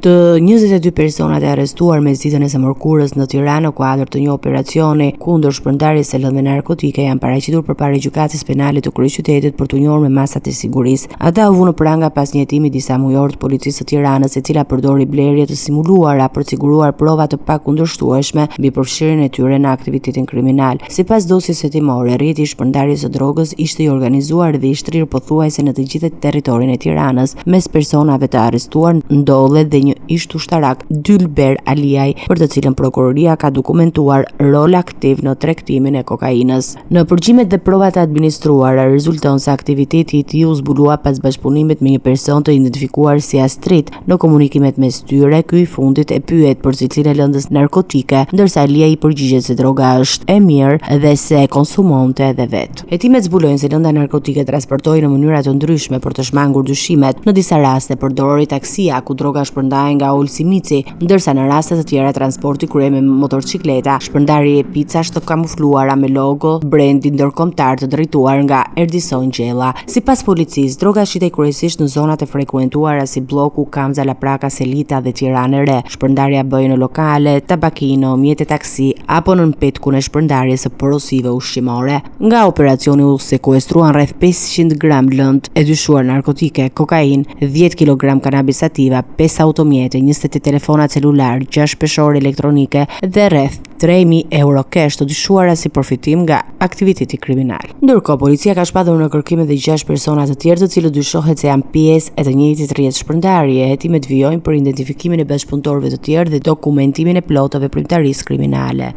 Të 22 personat e arrestuar mes ditën e së mërkurës në Tiranë në kuadër të një operacioni kundër shpërndarjes së lëndëve narkotike janë paraqitur përpara gjykatës penale të kryeqytetit për të njohur me masat e sigurisë. Ata u vënë pranga pas një hetimi disa mujor të policisë së Tiranës, e cila përdori blerje të simuluara për të siguruar prova të pakundërshtueshme mbi përfshirjen e tyre në aktivitetin kriminal. Sipas dosjes hetimore, rrjeti i shpërndarjes së drogës ishte i organizuar dhe i shtrirë pothuajse në të gjithë territorin e Tiranës. Mes personave të arrestuar ndodhet dhe një ish ushtarak Dylber Aliaj, për të cilën prokuroria ka dokumentuar rol aktiv në tregtimin e kokainës. Në përgjimet dhe provat e administruara rezulton se aktiviteti i tij u zbulua pas bashkëpunimit me një person të identifikuar si Astrid. Në komunikimet mes tyre, ky i fundit e pyet për cilësinë e lëndës narkotike, ndërsa Aliaj i përgjigjet se droga është e mirë dhe se konsumonte edhe vet. Hetimet zbulojnë se lënda narkotike transportohej në mënyra të ndryshme për të shmangur dyshimet. Në disa raste përdoroi taksia ku droga shpërndahej nga Olsimici, ndërsa në raste të tjera transporti kryhej me motorcikleta, shpërndarje e picash të kamufluara me logo brendi ndërkombëtar të drejtuar nga Erdison Gjella. Sipas policisë, droga shitej kryesisht në zonat e frekuentuara si bloku Kamza La Praka, Selita dhe Tiranë e Re. Shpërndarja bëhej në lokale, tabakino, mjete taksi apo në petkun e shpërndarjes së porosive ushqimore. Nga operacioni u sekuestruan rreth 500 gram lëndë e dyshuar narkotike, kokain, 10 kg kanabis sativa, 5 automjete, 20 telefona celular, 6 peshore elektronike dhe rreth 3.000 euro kesh të dyshuara si përfitim nga aktiviteti kriminal. Ndërkohë, policia ka shpadur në kërkim edhe 6 persona të tjerë të cilët dyshohet se janë pjesë e të njëjtit rrjet shpërndarje. Hetimet vijojnë për identifikimin e bashkëpunëtorëve të tjerë dhe dokumentimin e plotë të veprimtarisë kriminale.